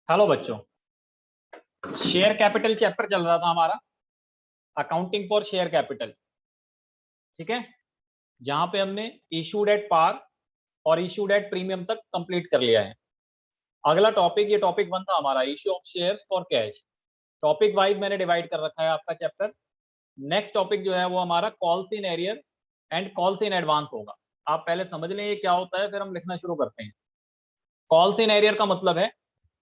Hello बच्चों। Share capital chapter चल रहा था हमारा, अकाउंटिंग फॉर शेयर कैपिटल। ठीक है, जहां पे हमने इशूड एट पार और इशूड एट प्रीमियम तक कंप्लीट कर लिया है। अगला टॉपिक, ये टॉपिक 1 था हमारा, issue of shares for cash. Topic wise मैंने डिवाइड कर रखा है आपका चैप्टर। नेक्स्ट टॉपिक जो है वो हमारा calls in arrear and calls in advance होगा। आप पहले समझ लें ये क्या होता है, फिर हम लिखना शुरू करते हैं। कॉल्स इन एरियर का मतलब है,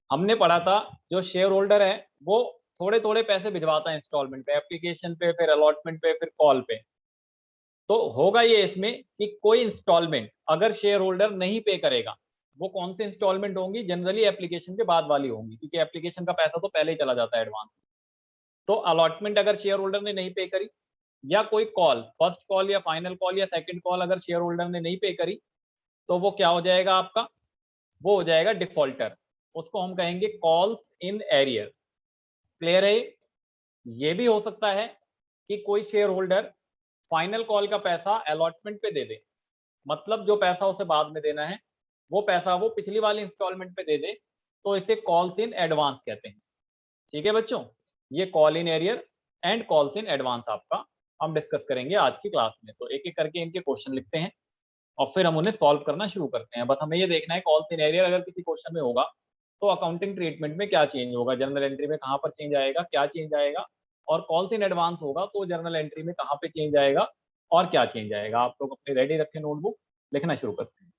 हमने पढ़ा था, जो शेयर होल्डर है वो थोड़े थोड़े पैसे भिजवाता है इंस्टॉलमेंट पे, एप्लीकेशन पे, फिर अलॉटमेंट पे, फिर कॉल पे। तो होगा ये इसमें कि कोई इंस्टॉलमेंट अगर शेयर होल्डर नहीं पे करेगा, वो कौन सी इंस्टॉलमेंट होंगी, जनरली एप्लीकेशन के बाद वाली होंगी, क्योंकि एप्लीकेशन का पैसा तो पहले ही चला जाता है एडवांस। तो अलॉटमेंट अगर शेयर होल्डर ने नहीं पे करी, या कोई कॉल, फर्स्ट कॉल या फाइनल कॉल या सेकंड कॉल अगर शेयर होल्डर ने नहीं पे करी, तो वो क्या हो जाएगा आपका, वो हो जाएगा डिफॉल्टर। उसको हम कहेंगे कॉल्स इन एरियर। क्लियर है? ये भी हो सकता है कि कोई शेयर होल्डर फाइनल कॉल का पैसा अलॉटमेंट पे दे दे, मतलब जो पैसा उसे बाद में देना है वो पैसा वो पिछली वाली इंस्टॉलमेंट पे दे दे, तो इसे कॉल्स इन एडवांस कहते हैं। ठीक है बच्चों, ये call in arrear and calls in advance आपका हम डिस्कस करेंगे आज की क्लास में। तो एक एक करके इनके क्वेश्चन लिखते हैं और फिर हम उन्हें सॉल्व करना शुरू करते हैं। बस हमें ये देखना है कॉल्स इन एरियर अगर किसी क्वेश्चन में होगा तो अकाउंटिंग ट्रीटमेंट में क्या चेंज होगा, जर्नल एंट्री में कहाँ पर चेंज आएगा, क्या चेंज आएगा। और कॉल्स इन एडवांस होगा तो जर्नल एंट्री में कहाँ पे चेंज आएगा और क्या चेंज आएगा। आप लोग अपनी रेडी रखें नोटबुक, लिखना शुरू करते हैं।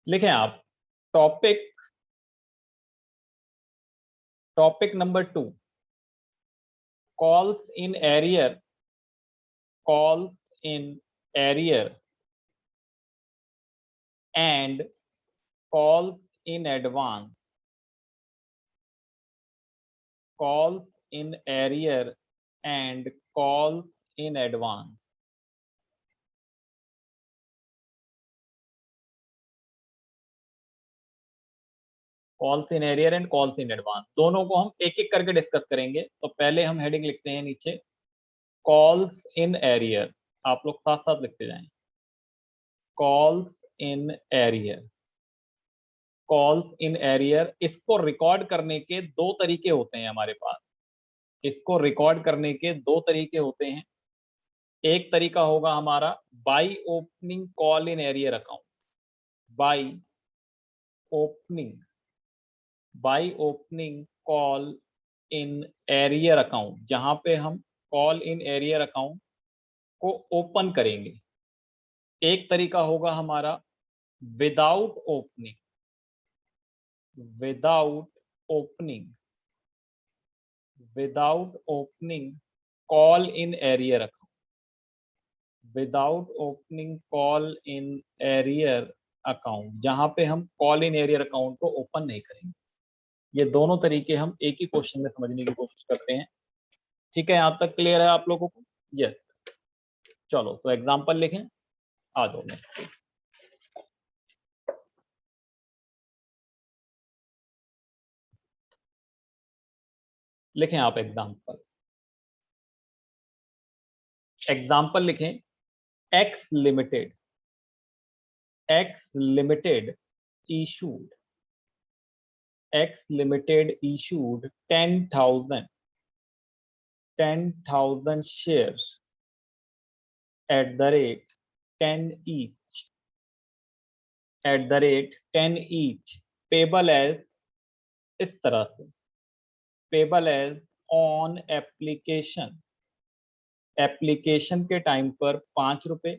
लिखें आप। Topic topic number 2, calls in arrear, calls in arrear and calls in advance, calls in arrear and calls in advance। Calls in arrear and calls in advance दोनों को हम एक एक करके डिस्कस करेंगे। तो पहले हम हेडिंग लिखते हैं नीचे, कॉल्स इन एरियर। आप लोग साथ साथ लिखते जाएं, calls in arrear. Calls in arrear, इसको रिकॉर्ड करने के दो तरीके होते हैं हमारे पास। इसको रिकॉर्ड करने के दो तरीके होते हैं। एक तरीका होगा हमारा by opening call in arrear account, by opening by opening call in arrear account, जहां पे हम कॉल इन एरियर अकाउंट को ओपन करेंगे। एक तरीका होगा हमारा without opening, without opening without opening call in arrear account, without opening call in arrear account, जहां पे हम कॉल इन एरियर अकाउंट को ओपन नहीं करेंगे। ये दोनों तरीके हम एक ही क्वेश्चन में समझने की कोशिश करते हैं। ठीक है, यहाँ तक क्लियर है आप लोगों को? यस। चलो तो एग्जाम्पल लिखें, आ जाओ मैं। लिखें आप एग्जाम्पल, एग्जाम्पल लिखें। X limited, X limited issued, X limited issued 10,000 shares at the rate 10 each, at the rate 10 each, payable as, इस तरह से, payable as on application, application के टाइम पर 5 रुपए,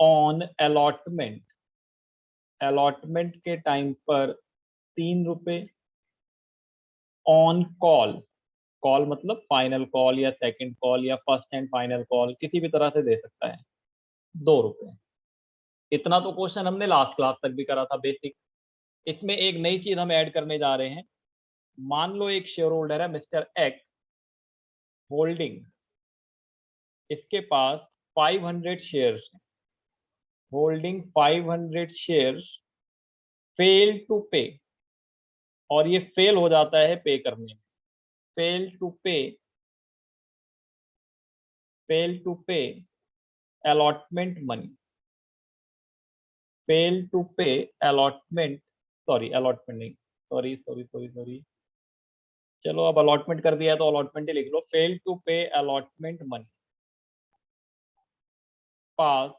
ऑन अलॉटमेंट, अलॉटमेंट के टाइम पर 3 रुपए, ऑन कॉल, कॉल मतलब फाइनल कॉल या सेकंड कॉल या फर्स्ट एंड फाइनल कॉल, किसी भी तरह से दे सकता है, 2 रुपए। इतना तो क्वेश्चन हमने लास्ट क्लास तक भी करा था, बेसिक। इसमें एक नई चीज हम ऐड करने जा रहे हैं। मान लो एक शेयर होल्डर है मिस्टर एक्स, होल्डिंग, इसके पास 500 शेयर्स हैं, होल्डिंग 500 शेयर्स, फेल टू पे, और ये फेल हो जाता है पे करने में। fail to pay allotment money, fail to pay allotment, allotment नहीं, सॉरी, चलो अब अलॉटमेंट कर दिया तो अलॉटमेंट ही लिख लो, fail to pay allotment money, pass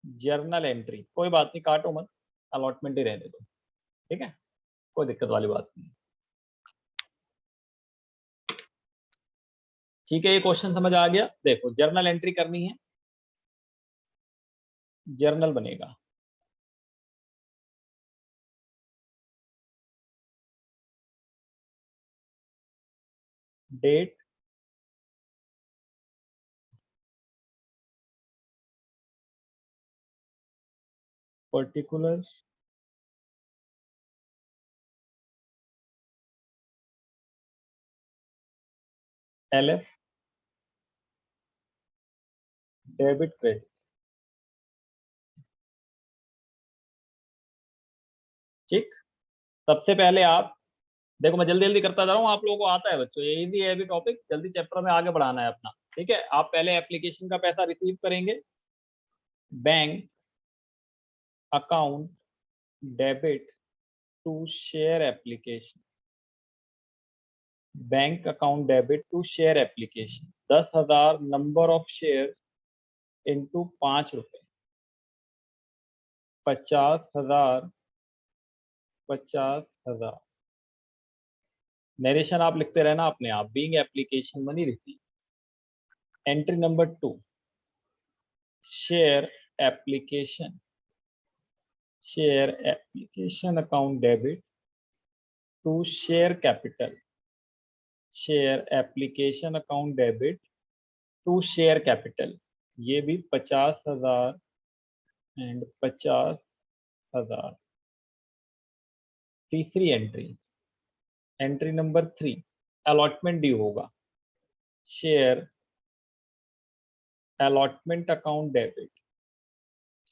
journal entry, कोई बात नहीं काटो मत, अलॉटमेंट ही रहने दो, ठीक है, कोई दिक्कत वाली बात नहीं। ठीक है, ये क्वेश्चन समझ आ गया। देखो जर्नल एंट्री करनी है, जर्नल बनेगा, date, particular, LF, debit credit. ठीक, सबसे पहले आप देखो, मैं जल्दी जल्दी करता जा रहा हूँ, आप लोगों को आता है बच्चों, ये इजी है अभी टॉपिक, जल्दी चैप्टर में आगे बढ़ाना है अपना। ठीक है, आप पहले एप्लीकेशन का पैसा रिसीव करेंगे, bank account debit to share application, bank account debit to share application, 10,000 number of share into 5 रुपए, 50,000, 50,000। नरेशन आप लिखते रहना अपने आप, being application money receive. Entry number 2, share application, share application account debit to share capital, share application account debit to share capital, ये भी 50,000 and 50,000। तीसरी entry, entry number 3, allotment due होगा, share allotment account debit,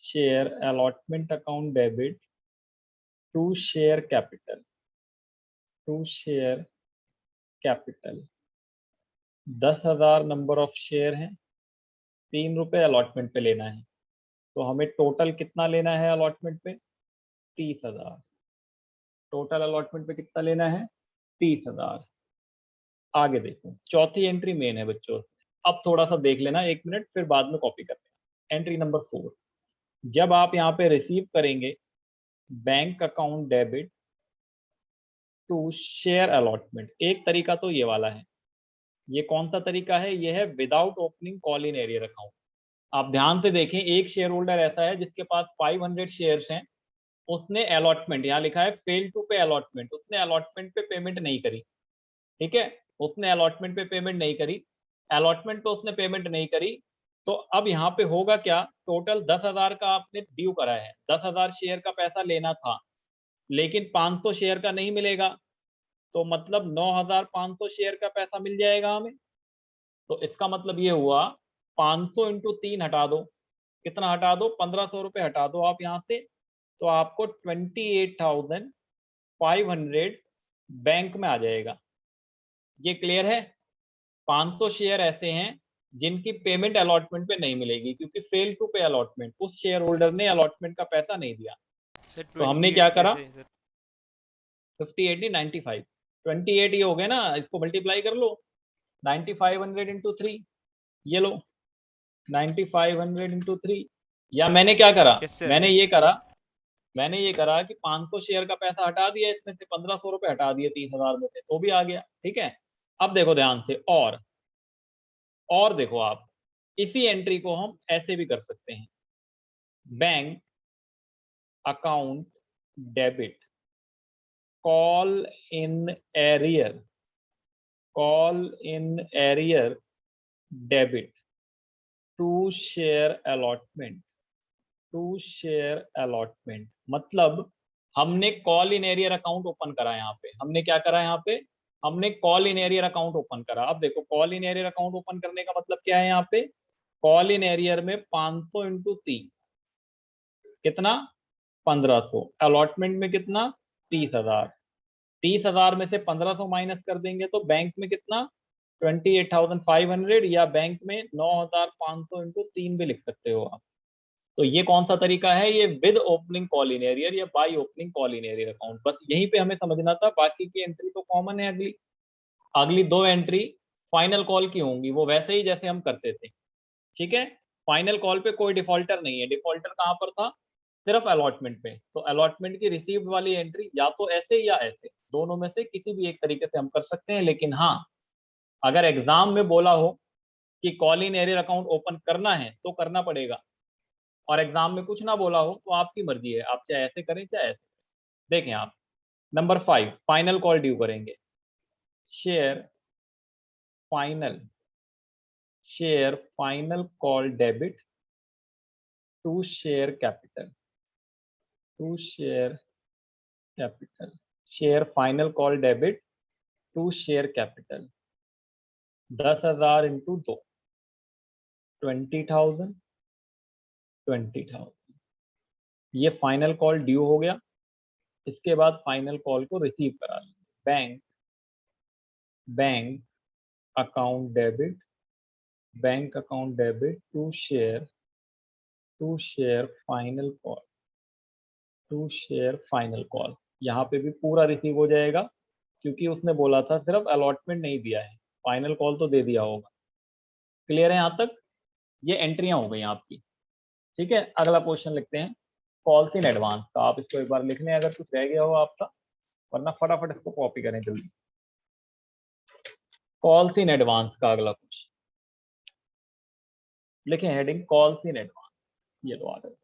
share allotment account debit to share capital, to share capital, 10,000 number of share हैं, 3 रुपए allotment पे लेना है, तो हमें टोटल कितना लेना है अलॉटमेंट पे, 30,000। टोटल अलॉटमेंट पे कितना लेना है, 30,000। आगे देखो, चौथी एंट्री मेन है बच्चों, अब थोड़ा सा देख लेना 1 मिनट, फिर बाद में कॉपी कर लेना। एंट्री नंबर 4, जब आप यहाँ पे रिसीव करेंगे bank account debit to share allotment, एक तरीका तो ये वाला है, ये कौन सा तरीका है, ये है without opening call in arrear account. आप ध्यान से देखें, एक शेयर होल्डर ऐसा है जिसके पास 500 शेयर्स हैं, उसने अलॉटमेंट, यहाँ लिखा है फेल टू पे अलॉटमेंट, उसने अलॉटमेंट पे पेमेंट नहीं करी, ठीक है, उसने अलॉटमेंट पे पेमेंट नहीं करी, अलॉटमेंट पे उसने पेमेंट नहीं करी, तो अब यहाँ पे होगा क्या, टोटल 10,000 का आपने ड्यू करा है, 10,000 शेयर का पैसा लेना था, लेकिन 500 शेयर का नहीं मिलेगा, तो मतलब 9,500 शेयर का पैसा मिल जाएगा हमें। तो इसका मतलब ये हुआ 500 इंटू 3 हटा दो, कितना हटा दो, 1,500 रुपये हटा दो आप यहाँ से, तो आपको 28,500 बैंक में आ जाएगा। ये क्लियर है। 500 शेयर ऐसे हैं जिनकी पेमेंट अलॉटमेंट पे नहीं मिलेगी, क्योंकि फेल टू पे अलॉटमेंट, उस शेयर होल्डर ने अलॉटमेंट का पैसा नहीं दिया। तो हमने क्या करा, 50, 80, 95, 28 ये हो गए ना, इसको मल्टीप्लाई कर लो, 9,500 इंटू 3, ये लो 9,500 इंटू 3, या मैंने क्या करा, मैंने ये करा कि 500 शेयर का पैसा हटा दिया, इसमें से 1,500 रुपए हटा दिए 30,000 में से, तो भी आ गया। ठीक है, अब देखो ध्यान से, और देखो आप, इसी एंट्री को हम ऐसे भी कर सकते हैं, bank account debit call in arrear, call in arrear debit to share allotment, to share allotment, मतलब हमने call in arrear account open करा, यहाँ पे हमने क्या करा, यहाँ पे हमने call in arrear account open करा। अब देखो call in arrear account open करने का मतलब क्या है, यहाँ पे कॉल इन एरियर में 500 इंटू 3 कितना, 1,500, अलॉटमेंट में कितना, 30,000, 30,000 में से 1500 माइनस कर देंगे तो बैंक में कितना 28,500 या बैंक में 9,500 इंटू 3 भी लिख सकते हो आप। तो ये कौन सा तरीका है, ये with opening call in arrear या by opening call in arrear account. बस यहीं पे हमें समझना था, बाकी की एंट्री तो कॉमन है। अगली अगली दो एंट्री फाइनल कॉल की होंगी, वो वैसे ही जैसे हम करते थे। ठीक है, फाइनल कॉल पे कोई डिफॉल्टर नहीं है। डिफॉल्टर कहाँ पर था, सिर्फ अलॉटमेंट पे। तो अलॉटमेंट की रिसीव्ड वाली एंट्री या तो ऐसे या ऐसे, दोनों में से किसी भी एक तरीके से हम कर सकते हैं। लेकिन हाँ, अगर एग्जाम में बोला हो कि call in arrear account open करना है तो करना पड़ेगा, और एग्जाम में कुछ ना बोला हो तो आपकी मर्जी है, आप चाहे ऐसे करें चाहे ऐसे। देखें आप, नंबर 5 फाइनल कॉल ड्यू करेंगे। Share final call debit to share capital, to share capital. Share final call debit to share capital. 10,000 into 2, 20,000, 20,000। ये फाइनल कॉल ड्यू हो गया। इसके बाद फाइनल कॉल को रिसीव करा लेंगे। Bank account debit to share final call. यहाँ पे भी पूरा रिसीव हो जाएगा, क्योंकि उसने बोला था सिर्फ अलॉटमेंट नहीं दिया है, फाइनल कॉल तो दे दिया होगा। क्लियर है यहाँ तक? ये एंट्रियां हो गई आपकी। ठीक है, अगला क्वेश्चन लिखते हैं कॉल्स इन एडवांस का। आप इसको एक बार लिख लें अगर कुछ रह गया हो आपका, वरना फटाफट इसको कॉपी करें जल्दी। कॉल्स इन एडवांस का अगला क्वेश्चन लिखें, हेडिंग कॉल्स इन एडवांस। ये लो आ गए।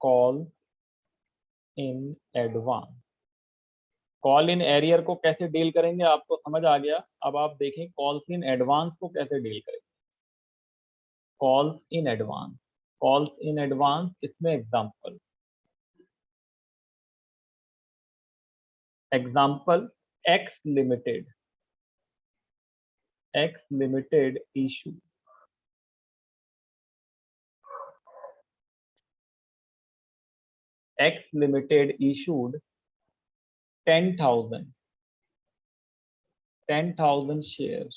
Call in advance. Call in arrear को कैसे डील करेंगे आपको समझ आ गया। अब आप देखें कॉल्स इन एडवांस को कैसे डील करेंगे। कॉल्स इन एडवांस, इसमें example x limited issue, x limited issued 10,000 shares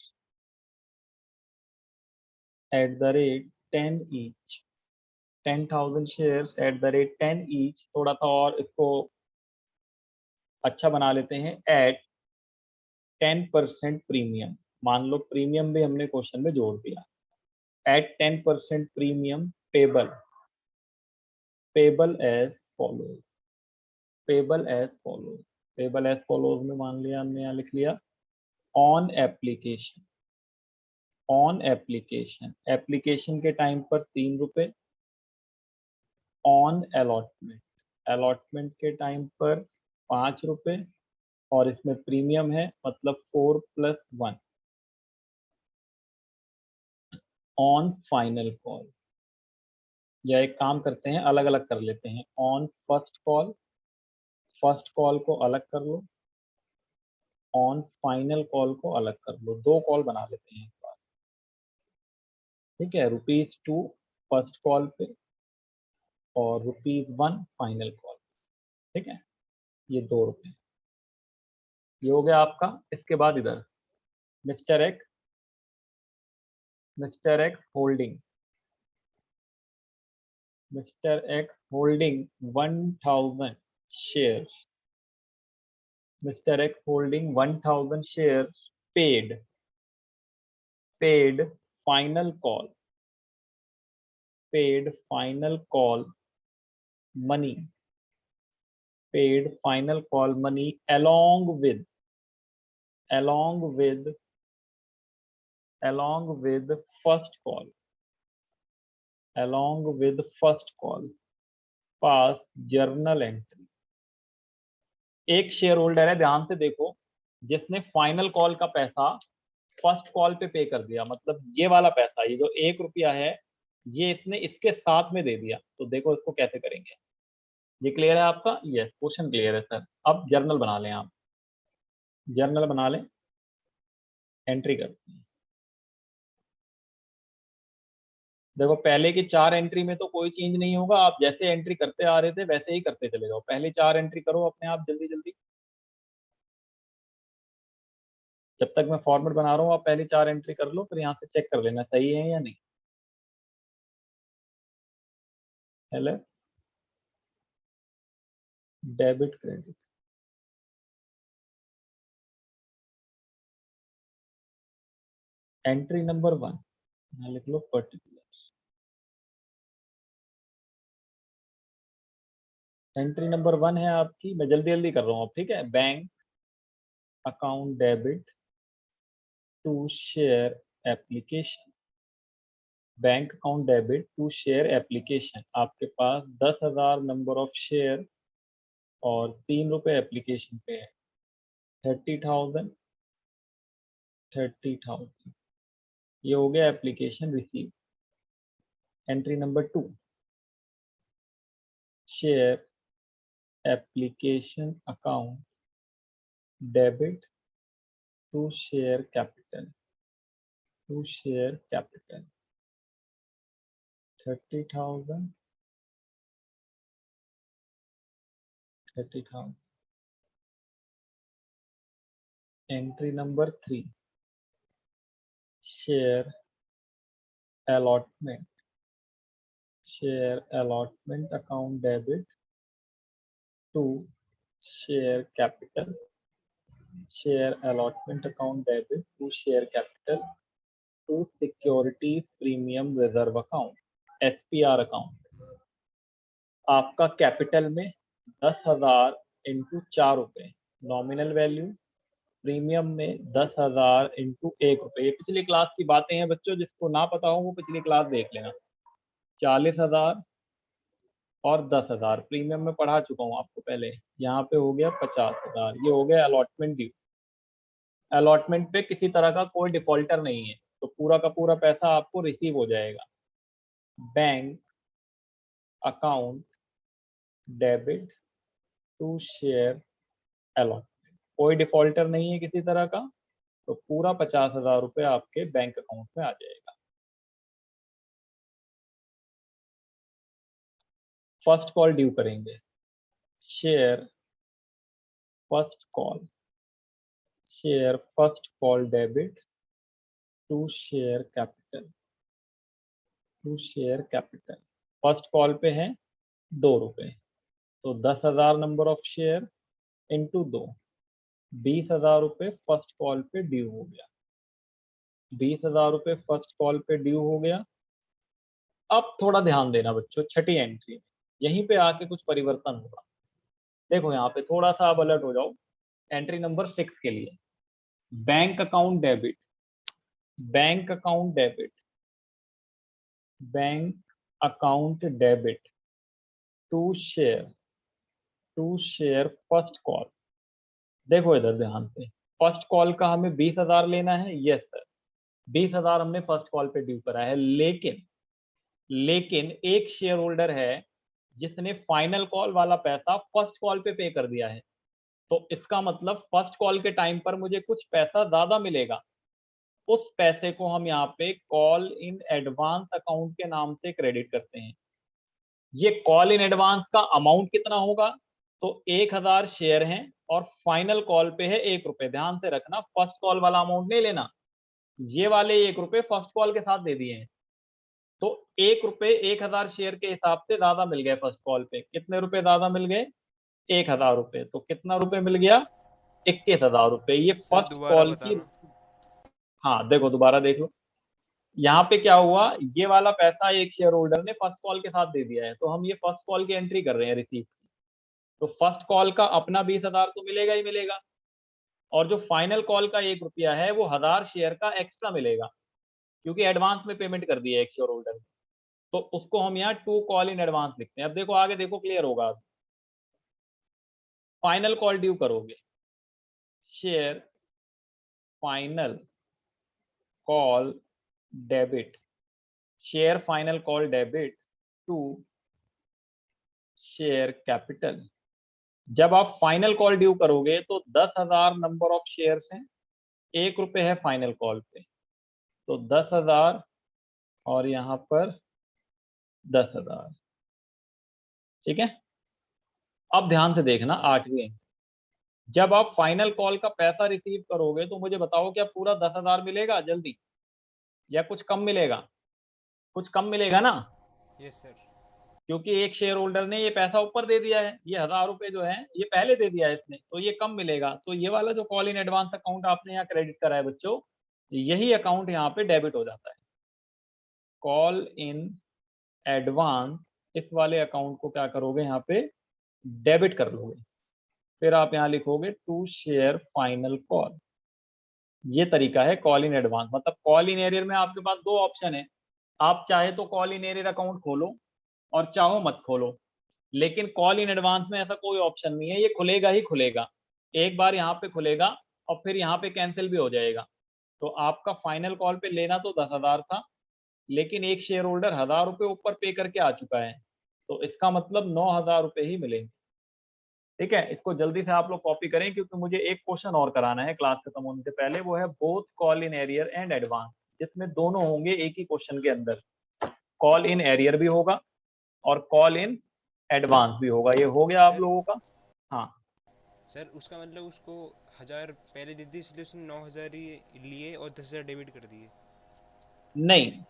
at the rate 10 each। 10,000 shares at the rate 10 each। थोड़ा सा और इसको अच्छा बना लेते हैं, एट 10% प्रीमियम। मान लो प्रीमियम भी हमने क्वेश्चन में जोड़ दिया। At 10% premium payable as follows. Payable as follows में मान लिया हमने, यहाँ लिख लिया ऑन एप्लीकेशन के टाइम पर 3 रुपए, ऑन अलॉटमेंट के टाइम पर 5 रुपए, और इसमें प्रीमियम है मतलब 4+1 ऑन फाइनल कॉल। या एक काम करते हैं, अलग अलग कर लेते हैं। ऑन फर्स्ट कॉल को अलग कर लो, ऑन फाइनल कॉल को अलग कर लो, 2 कॉल बना लेते हैं इस बार। ठीक है, ₹2 फर्स्ट कॉल पे और ₹1 फाइनल कॉल। ठीक है, ये 2 रुपए ये हो गया आपका। इसके बाद इधर mister X holding 1,000 shares। Mr. X holding 1,000 shares paid final call money along with first call pass journal entry. एक शेयर होल्डर है, ध्यान से देखो, जिसने फाइनल कॉल का पैसा फर्स्ट कॉल पे कर दिया। मतलब ये वाला पैसा, ये जो 1 रुपया है, ये इसने इसके साथ में दे दिया। तो देखो इसको कैसे करेंगे। ये क्लियर है आपका? यस, क्वेश्चन क्लियर है सर। अब जर्नल बना लें आप, एंट्री करते हैं। देखो पहले की 4 एंट्री में तो कोई चेंज नहीं होगा, आप जैसे एंट्री करते आ रहे थे वैसे ही करते चले जाओ। पहले 4 एंट्री करो अपने आप जल्दी जल्दी, जब तक मैं फॉर्मेट बना रहा हूँ आप पहले 4 एंट्री कर लो, फिर यहाँ से चेक कर लेना सही है या नहीं। Hello, debit credit, entry number 1 यहाँ लिख लो पर्टिकुलर। एंट्री नंबर 1 है आपकी, मैं जल्दी जल्दी कर रहा हूँ अब, ठीक है। Bank account debit to share application, bank account debit to share application. आपके पास 10,000 नंबर ऑफ शेयर और 3 रुपए एप्लीकेशन पे है। 30,000, 30,000 ये हो गया application receive. Entry number 2, share application account debit to share capital, to share capital 30,000, 30,000। Entry number 3, share allotment, share allotment account debit to share capital, share allotment account debit to share capital to securities premium reserve account, SPR account. आपका capital में 10,000 into 4 रुपए nominal value, premium में 10,000 into 1 रुपए। ये पिछली class की बातें हैं बच्चों, जिसको ना पता हो वो पिछली क्लास देख लेना। 40,000 और 10,000 प्रीमियम में पढ़ा चुका हूँ आपको पहले। यहाँ पे हो गया 50,000, ये हो गया अलॉटमेंट ड्यू। अलॉटमेंट पे किसी तरह का कोई डिफॉल्टर नहीं है, तो पूरा का पूरा पैसा आपको रिसीव हो जाएगा। Bank account debit to share allotment, कोई डिफॉल्टर नहीं है किसी तरह का, तो पूरा 50,000 रुपये आपके बैंक अकाउंट में आ जाएगा। फर्स्ट कॉल ड्यू करेंगे, share first call, share first call debit to share capital, to share capital. First call पे है 2 रुपए, तो 10,000 नंबर ऑफ शेयर इंटू 2, 20,000 रुपये फर्स्ट कॉल पे ड्यू हो गया। 20,000 रुपये फर्स्ट कॉल पे ड्यू हो गया। अब थोड़ा ध्यान देना बच्चों, छठी एंट्री यहीं पे आके कुछ परिवर्तन होगा। देखो यहाँ पे थोड़ा सा आप अलर्ट हो जाओ। एंट्री नंबर 6 के लिए bank account debit, bank account debit, bank account debit to share, to share first call. देखो इधर ध्यान से, फर्स्ट कॉल का हमें 20,000 लेना है। यस सर, 20,000 हमने फर्स्ट कॉल पे ड्यू करा है, लेकिन एक शेयर होल्डर है जिसने फाइनल कॉल वाला पैसा फर्स्ट कॉल पे कर दिया है। तो इसका मतलब फर्स्ट कॉल के टाइम पर मुझे कुछ पैसा ज्यादा मिलेगा। उस पैसे को हम यहाँ पे कॉल इन एडवांस अकाउंट के नाम से क्रेडिट करते हैं। ये कॉल इन एडवांस का अमाउंट कितना होगा, तो 1,000 शेयर हैं और फाइनल कॉल पे है 1 रुपए। ध्यान से रखना, फर्स्ट कॉल वाला अमाउंट नहीं लेना, ये वाले 1 रुपए फर्स्ट कॉल के साथ दे दिए हैं। तो 1 रुपए 1,000 शेयर के हिसाब से ज्यादा मिल गए फर्स्ट कॉल पे। कितने रुपए ज्यादा मिल गए, 1,000 रुपए। तो कितना रुपए मिल गया, 21,000 रुपए। ये सर फर्स्ट दोबारा कॉल की। बताना। हाँ देखो दोबारा देख लो, यहाँ पे क्या हुआ, ये वाला पैसा एक शेयर होल्डर ने फर्स्ट कॉल के साथ दे दिया है, तो हम ये फर्स्ट कॉल की एंट्री कर रहे हैं रिसीव। तो फर्स्ट कॉल का अपना 20,000 तो मिलेगा ही मिलेगा, और जो फाइनल कॉल का 1 रुपया है वो 1,000 शेयर का एक्स्ट्रा मिलेगा, क्योंकि एडवांस में पेमेंट कर दी है एक शेयर होल्डर ने। तो उसको हम यहाँ टू कॉल इन एडवांस लिखते हैं। अब देखो आगे देखो, क्लियर होगा। अब फाइनल कॉल ड्यू करोगे, share final call debit, share final call debit to share capital. जब आप फाइनल कॉल ड्यू करोगे तो 10,000 नंबर ऑफ शेयर्स हैं, 1 रुपए है फाइनल कॉल पे, तो 10,000 और यहाँ पर 10,000। ठीक है, अब ध्यान से देखना 8वीं। जब आप फाइनल कॉल का पैसा रिसीव करोगे तो मुझे बताओ क्या पूरा 10,000 मिलेगा जल्दी, या कुछ कम मिलेगा? कुछ कम मिलेगा ना, यस सर। क्योंकि एक शेयर होल्डर ने ये पैसा ऊपर दे दिया है, ये 1,000 रुपए जो है ये पहले दे दिया है इसने, तो ये कम मिलेगा। तो ये वाला जो कॉल इन एडवांस अकाउंट आपने यहाँ क्रेडिट करा है बच्चों, यही अकाउंट यहाँ पे डेबिट हो जाता है। कॉल इन एडवांस, इस वाले अकाउंट को क्या करोगे यहाँ पे, डेबिट कर लोगे। फिर आप यहाँ लिखोगे टू शेयर फाइनल कॉल। ये तरीका है कॉल इन एडवांस। मतलब कॉल इन एरियर में आपके पास दो ऑप्शन है, आप चाहे तो कॉल इन एरियर अकाउंट खोलो और चाहो मत खोलो, लेकिन कॉल इन एडवांस में ऐसा कोई ऑप्शन नहीं है, ये खुलेगा ही खुलेगा। एक बार यहाँ पे खुलेगा और फिर यहाँ पे कैंसिल भी हो जाएगा। तो आपका फाइनल कॉल पे लेना तो 10,000 था, लेकिन एक शेयर होल्डर 1,000 रुपये ऊपर पे करके आ चुका है, तो इसका मतलब 9,000 रुपये ही मिलेंगे। ठीक है, इसको जल्दी से आप लोग कॉपी करें, क्योंकि मुझे एक क्वेश्चन और कराना है क्लास खत्म होने से पहले, वो है both call in arrear and advance, जिसमें दोनों होंगे एक ही क्वेश्चन के अंदर। कॉल इन एरियर भी होगा और कॉल इन एडवांस भी होगा। ये हो गया आप सर लोगों का? हाँ। सर उसका मतलब उसको 1000 पहले दी थी, इसलिए उसने 9000 ही लिए और 10,000 डेबिट कर दिए। नहीं,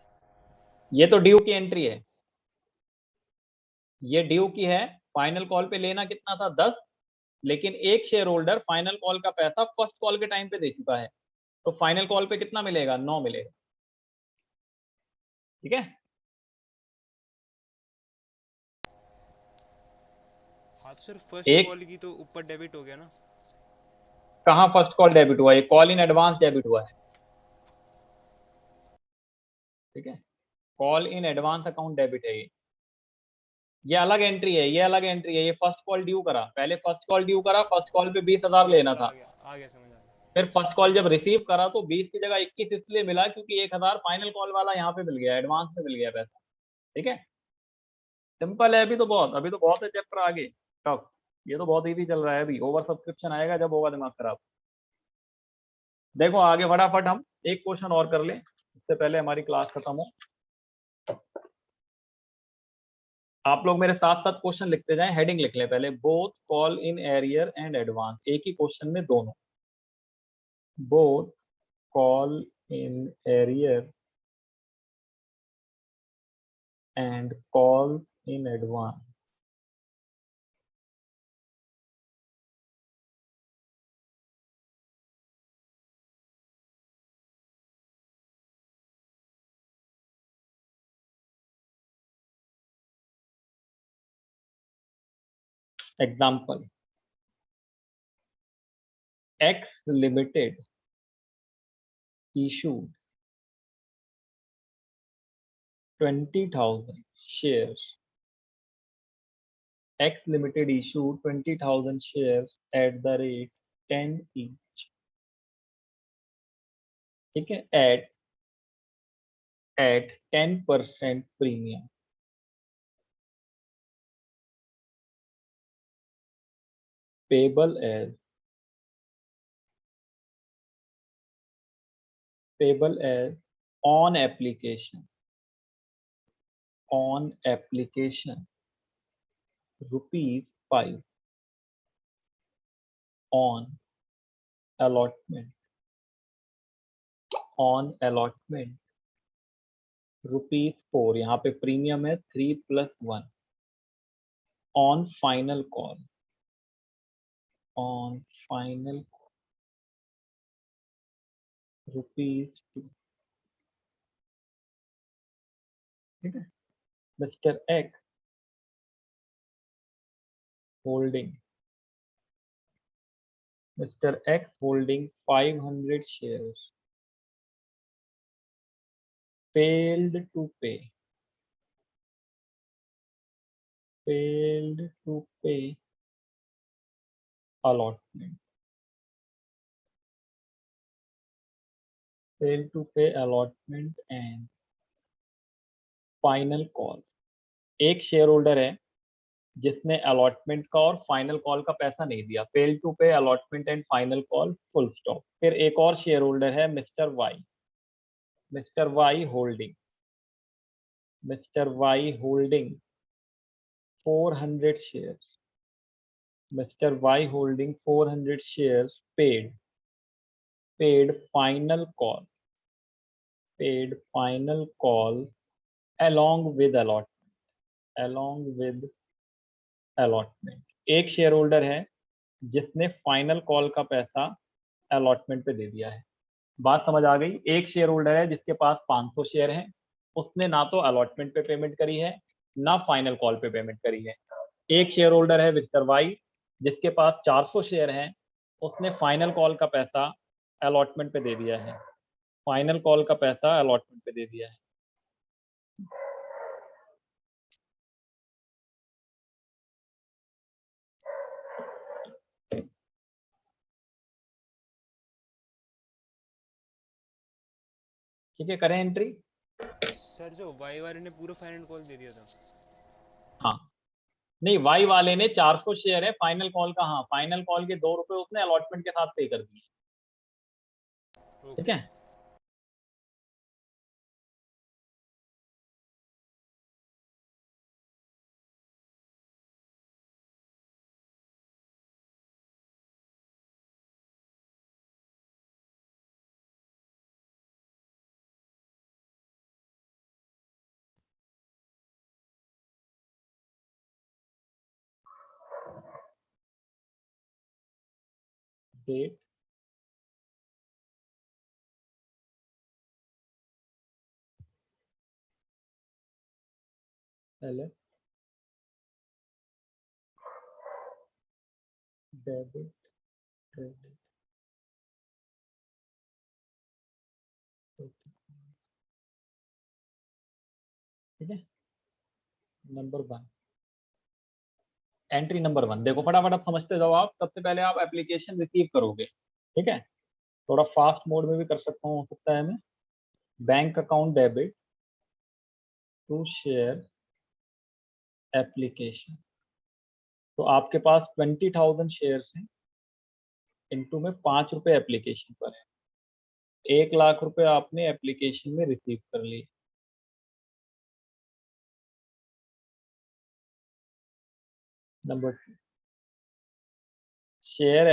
ये तो ड्यू की एंट्री है, ये ड्यू की है। फाइनल कॉल पे लेना कितना था, 10, लेकिन एक शेयर होल्डर फाइनल कॉल का पैसा फर्स्ट कॉल के टाइम पे दे चुका है, तो फाइनल कॉल पे कितना मिलेगा, 9 मिलेगा। ठीक है, हाँ तो सर फर्स्ट एक, कॉल की तो ऊपर डेबिट हो गया ना। कहाँ फर्स्ट कॉल डेबिट हुआ, ये कॉल इन एडवांस डेबिट हुआ है। ठीक है, call in advance account debit है ये अलग एंट्री है, ये अलग एंट्री है। ये फर्स्ट कॉल ड्यू करा, पहले फर्स्ट कॉल ड्यू करा, फर्स्ट कॉल पे 20,000 यस लेना सर, था। आ गया समझ आ गया। फिर फर्स्ट कॉल जब रिसीव करा तो 20 की जगह 21 इसलिए मिला क्योंकि 1,000 फाइनल कॉल वाला यहाँ पे मिल गया, एडवांस में मिल गया पैसा। ठीक है, सिंपल है। अभी तो बहुत है चैप्टर आगे, टफ। ये तो बहुत इजी चल रहा है, अभी ओवर सब्सक्रिप्शन आएगा जब होगा दिमाग खराब। देखो आगे फटाफट हम एक क्वेश्चन और कर लें इससे पहले हमारी क्लास खत्म हो। आप लोग मेरे साथ साथ क्वेश्चन लिखते जाएं, हेडिंग लिख लें पहले, both call in arrear and advance, एक ही क्वेश्चन में दोनों। Both call in arrear and call in advance. Example, X Limited issued 20,000 shares. X Limited issued 20,000 shares at the rate 10 each. ठीक है, at 10% premium. Payable as on application. On application, ₹5. On allotment. On allotment, ₹4। यहाँ पे premium है 3+1। On final call. On final ₹2। ठीक है, mister X holding, mister X holding 500 shares failed to pay, failed to pay allotment, failed to pay allotment and final call। एक share holder है जिसने allotment का और फाइनल कॉल का पैसा नहीं दिया, fail to pay allotment and final call, full stop. फिर एक और शेयर होल्डर है mister Y, mister Y holding, mister Y holding 400 shares. Mr. Y holding 400 shares paid final call, paid final call along with allotment. एक share holder है जिसने final call का पैसा allotment पे दे दिया है। बात समझ आ गई? एक शेयर होल्डर है जिसके पास 500 शेयर हैं, उसने ना तो अलॉटमेंट पे पेमेंट करी है ना फाइनल कॉल पे पेमेंट करी है। एक शेयर होल्डर है मिस्टर वाई जिसके पास 400 शेयर हैं, उसने फाइनल कॉल का पैसा अलॉटमेंट पे दे दिया है, फाइनल कॉल का पैसा अलॉटमेंट पे दे दिया है। ठीक है, करें एंट्री। सर जो वाई वाले ने पूरा फाइनल कॉल दे दिया था। हाँ, नहीं, वाई वाले ने 400 शेयर है, फाइनल कॉल का, हाँ, फाइनल कॉल के 2 रुपए उसने अलॉटमेंट के साथ पे कर दिए। ठीक ओके। है, डेट, पहले डेबिट, क्रेडिट, ठीक है। नंबर 1, एंट्री नंबर 1, देखो फटाफट आप समझते जाओ। आप सबसे पहले आप एप्लीकेशन रिसीव करोगे, ठीक है। थोड़ा फास्ट मोड में भी कर सकता हूँ, हो सकता है मैं। Bank account debit to share application, तो आपके पास 20,000 शेयर्स हैं, इनटू में 5 रुपए एप्लीकेशन पर है, 1 लाख रुपए आपने एप्लीकेशन में रिसीव कर लिए। Number 2, share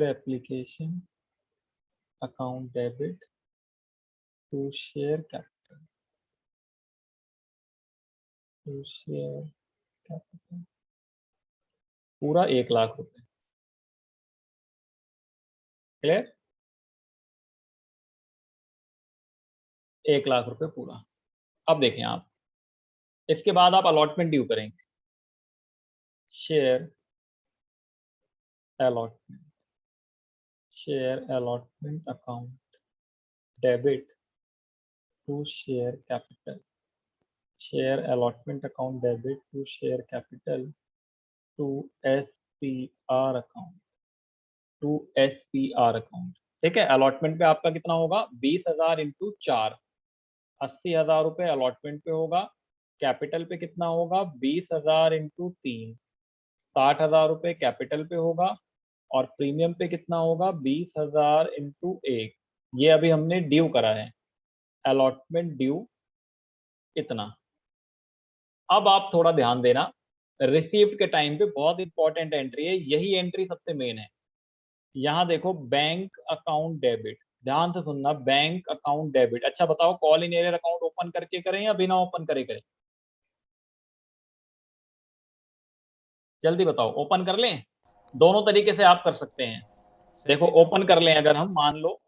application account debit to share capital, to share capital, पूरा 1 लाख रुपए। क्लियर? 1 लाख रुपए पूरा। अब देखें आप, इसके बाद आप अलॉटमेंट ड्यू करेंगे। Share allotment, share allotment account debit to share capital, share allotment account debit to share capital to SPR account, to SPR account. ठीक है, अलॉटमेंट पे आपका कितना होगा? 20,000 इंटू 4, 80,000 रुपए अलॉटमेंट पे होगा। कैपिटल पे कितना होगा? 20,000 इंटू 3, 60,000 रुपए कैपिटल पे होगा। और प्रीमियम पे कितना होगा? 20,000 इंटू 1, ये अभी हमने ड्यू करा है, अलॉटमेंट ड्यू इतना। अब आप थोड़ा ध्यान देना, रिसीव्ड के टाइम पे बहुत इंपॉर्टेंट एंट्री है, यही एंट्री सबसे मेन है। यहाँ देखो, बैंक अकाउंट डेबिट, ध्यान से सुनना, बैंक अकाउंट डेबिट। अच्छा बताओ, call in arrear account open करके करें या बिना ओपन करे करें? जल्दी बताओ, ओपन कर लें? दोनों तरीके से आप कर सकते हैं। सर देखो, बिना ओपन कर लें अगर हम, मान लो,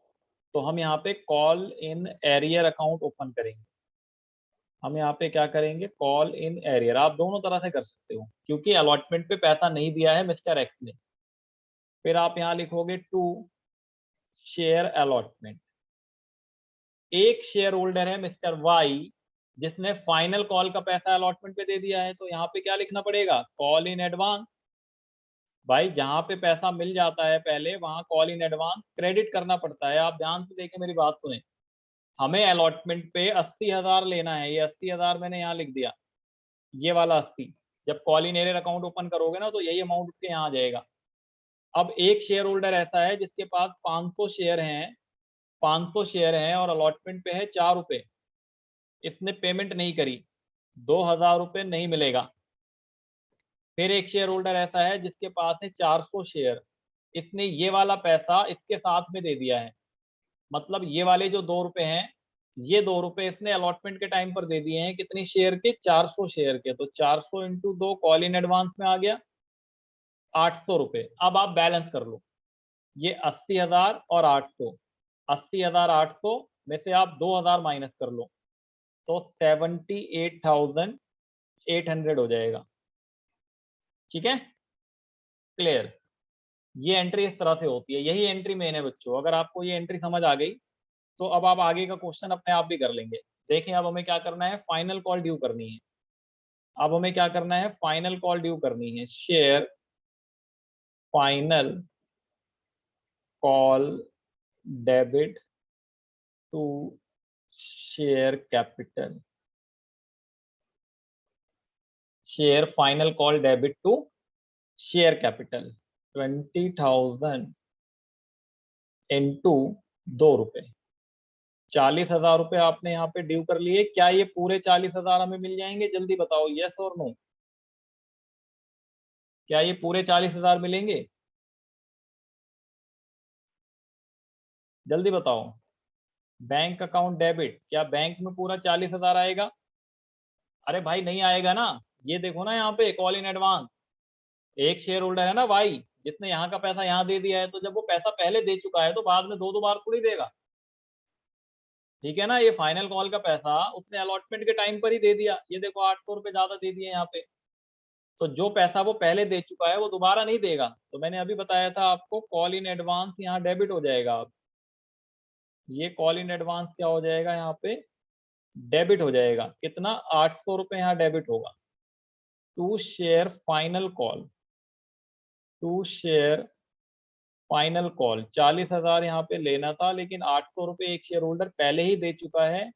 तो हम यहाँ पे call in arrear account open करेंगे। हम यहाँ पे क्या करेंगे? Call in arrear. आप दोनों तरह से कर सकते हो, क्योंकि अलॉटमेंट पे पैसा नहीं दिया है मिस्टर एक्स ने। फिर आप यहाँ लिखोगे टू शेयर अलॉटमेंट। एक शेयर होल्डर है मिस्टर वाई जिसने फाइनल कॉल का पैसा अलॉटमेंट पे दे दिया है, तो यहाँ पे क्या लिखना पड़ेगा? Call in advance. भाई, जहां पे पैसा मिल जाता है पहले, वहां कॉल इन एडवांस क्रेडिट करना पड़ता है। आप ध्यान से देखें, मेरी बात सुने। हमें अलॉटमेंट पे 80,000 लेना है, ये 80,000 मैंने यहाँ लिख दिया, ये वाला 80। जब call in arrear account open करोगे ना, तो यही अमाउंट उसके यहाँ आ जाएगा। अब एक शेयर होल्डर ऐसा है जिसके पास 500 शेयर हैं, 500 शेयर हैं और अलॉटमेंट पे है 4 रुपए, इसने पेमेंट नहीं करी, 2000 रुपये नहीं मिलेगा। फिर एक शेयर होल्डर ऐसा है जिसके पास है 400 शेयर, इसने ये वाला पैसा इसके साथ में दे दिया है, मतलब ये वाले जो 2 रुपए हैं, ये 2 रुपए इसने अलॉटमेंट के टाइम पर दे दिए हैं, कितनी शेयर के, 400 शेयर के। तो 400 इंटू 2 कॉल इन एडवांस में आ गया 800 रुपये। अब आप बैलेंस कर लो, ये 80,000 और 800, 80,000 800 में से आप 2,000 माइनस कर लो तो 78,800 हो जाएगा। ठीक है, क्लियर। ये एंट्री इस तरह से होती है, यही एंट्री मेन है बच्चों। अगर आपको ये एंट्री समझ आ गई तो अब आप आगे का क्वेश्चन अपने आप भी कर लेंगे। देखें, अब हमें क्या करना है, फाइनल कॉल ड्यू करनी है। अब हमें क्या करना है, फाइनल कॉल ड्यू करनी है। Share final call debit to share capital, share final call debit to share capital 20,000 into 2 रुपए। 40,000 रुपये आपने यहाँ पे ड्यू कर लिए। क्या ये पूरे 40,000 हमें मिल जाएंगे, जल्दी बताओ, यस और नो? क्या ये पूरे 40,000 मिलेंगे, जल्दी बताओ। बैंक अकाउंट डेबिट, क्या बैंक में पूरा 40,000 आएगा? अरे भाई नहीं आएगा ना। ये देखो ना, यहाँ पे कॉल इन एडवांस, एक शेयर होल्डर है ना भाई, जिसने यहाँ का पैसा यहाँ दे दिया है, तो जब वो पैसा पहले दे चुका है तो बाद में दो दो बार थोड़ी देगा। ठीक है ना, ये फाइनल कॉल का पैसा उसने अलॉटमेंट के टाइम पर ही दे दिया। ये देखो 800 रुपये ज्यादा दे दिए यहाँ पे, तो जो पैसा वो पहले दे चुका है वो दोबारा नहीं देगा। तो मैंने अभी बताया था आपको, कॉल इन एडवांस यहाँ डेबिट हो जाएगा। अब ये कॉल इन एडवांस क्या हो जाएगा, यहाँ पे डेबिट हो जाएगा। कितना, 800 रुपये यहाँ डेबिट होगा to share final call, to share final call. 40,000 यहाँ पे लेना था, लेकिन 800 रुपये एक शेयर होल्डर पहले ही दे चुका है,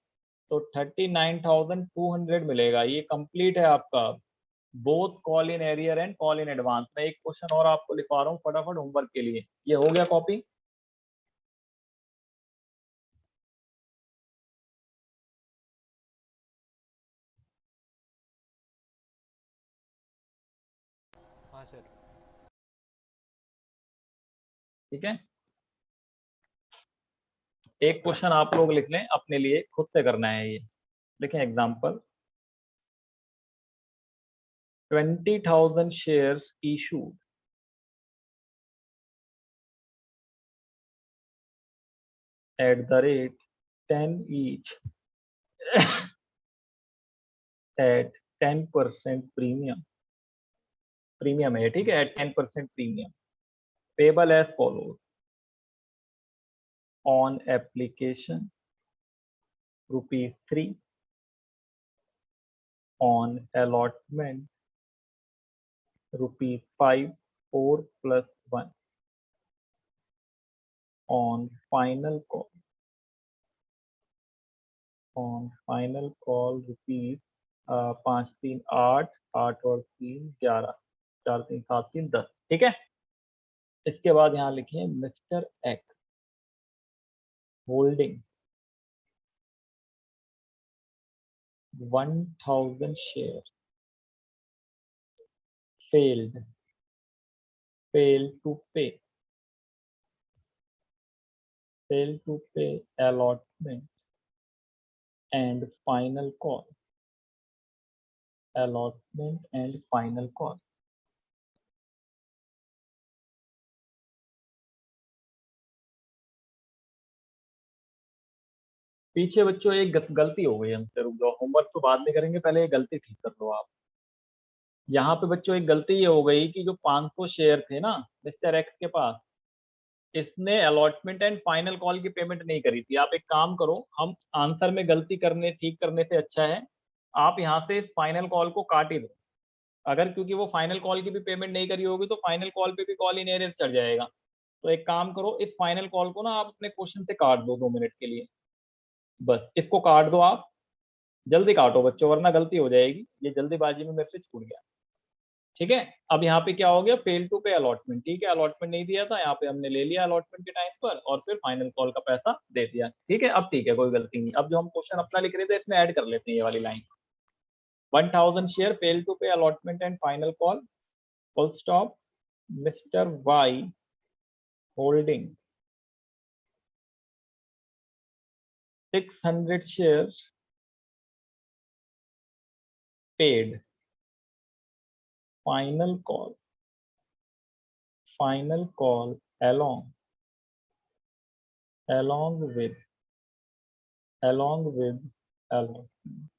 तो 39,200 मिलेगा। ये कंप्लीट है आपका both call in arrear and call in advance. मैं एक क्वेश्चन और आपको लिखवा रहा हूँ फटाफट होमवर्क के लिए। ये हो गया कॉपी? हाँ सर। ठीक है, एक क्वेश्चन आप लोग लिख लें अपने लिए, खुद से करना है ये। लिखें example, 20,000 shares issued at the rate 10 each at 10% premium, premium है ठीक है, at 10% premium, payable as follows on application ₹3, on allotment ₹5, 4 plus 1, on final call, rupees 5 3 8, 8 और 3 11, 4 3 7 3 10। ठीक है, इसके बाद यहाँ लिखिए mister X holding 1,000 share failed to pay allotment and final call, allotment and final call। पीछे बच्चों एक गलती हो गई हमसे, रुक जाओ, होमवर्क तो बाद में करेंगे, पहले ये गलती ठीक कर लो आप। यहाँ पे बच्चों एक गलती ये हो गई कि जो 500 शेयर थे ना मिस्टर एक्स के पास, इसने अलॉटमेंट एंड फाइनल कॉल की पेमेंट नहीं करी थी। आप एक काम करो, हम आंसर में गलती करने ठीक करने से अच्छा है आप यहाँ से इस फाइनल कॉल को काट ही दो। अगर क्योंकि वो फाइनल कॉल की भी पेमेंट नहीं करी होगी तो फाइनल कॉल पे भी कॉल इन एरियर चढ़ जाएगा। तो एक काम करो, इस फाइनल कॉल को ना आप अपने क्वेश्चन से काट दो 2 मिनट के लिए, बस इसको काट दो आप। जल्दी काटो बच्चों, वरना गलती हो जाएगी। ये जल्दीबाजी में मेरे से छूट गया। ठीक है। अब यहाँ पे क्या हो गया, फेल टू पे अलॉटमेंट, ठीक है, अलॉटमेंट नहीं दिया था, यहाँ पे हमने ले लिया अलॉटमेंट के टाइम पर और फिर फाइनल कॉल का पैसा दे दिया, ठीक है। अब ठीक है, कोई गलती नहीं। अब जो हम क्वेश्चन अपना लिख रहे थे इसमें ऐड कर लेते हैं ये वाली line, 1000 share fail to pay allotment and final call, full stop, mister Y holding 600 shares paid final call along with allotment।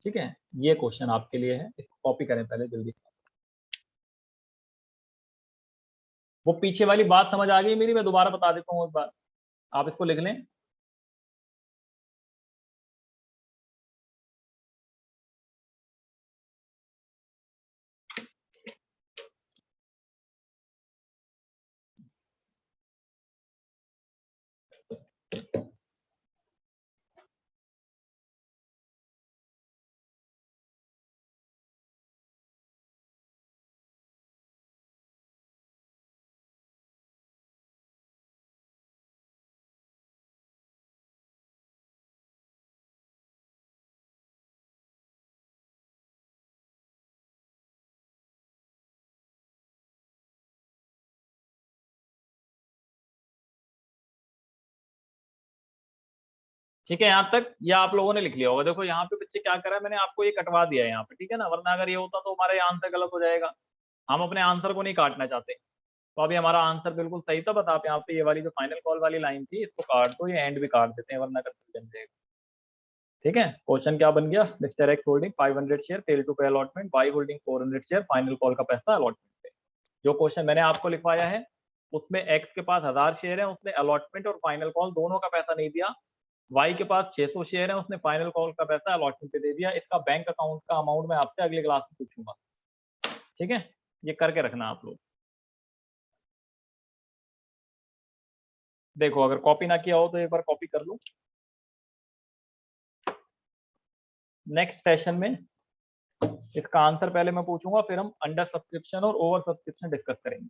ठीक है, ये क्वेश्चन आपके लिए है, इसको कॉपी करें पहले जल्दी। वो पीछे वाली बात समझ आ गई मेरी, मैं दोबारा बता देता हूँ एक बार, आप इसको लिख लें। ठीक है, यहाँ तक या आप लोगों ने लिख लिया होगा। देखो यहाँ पे बच्चे क्या करा है, मैंने आपको ये कटवा दिया है यहाँ पे, ठीक है ना, वरना अगर ये होता तो हमारा ये आंसर गलत हो जाएगा। हम अपने आंसर को नहीं काटना चाहते, तो अभी हमारा आंसर बिल्कुल सही था, बस आप यहाँ पे ये वाली जो फाइनल कॉल वाली लाइन थी इसको काट दो, ये एंड भी काट देते हैं वरना कंफ्यूजन जाएगा। ठीक है, क्वेश्चन क्या बन गया, mister X holding 500 share fail to pay allotment, Y holding 400 share final call का पैसा अलॉटमेंट पे। जो क्वेश्चन मैंने आपको लिखवाया है उसमें एक्स के पास 1000 शेयर है, उसने अलॉटमेंट और फाइनल कॉल दोनों का पैसा नहीं दिया। वाई के पास 600 शेयर है, उसने फाइनल कॉल का पैसा अलॉटमेंट पे दे दिया। इसका बैंक अकाउंट का अमाउंट मैं आपसे अगले क्लास में पूछूंगा। ठीक है, ये करके रखना आप लोग। देखो अगर कॉपी ना किया हो तो एक बार कॉपी कर लो। नेक्स्ट सेशन में इसका आंसर पहले मैं पूछूंगा, फिर हम अंडर सब्सक्रिप्शन और ओवर सब्सक्रिप्शन डिस्कस करेंगे।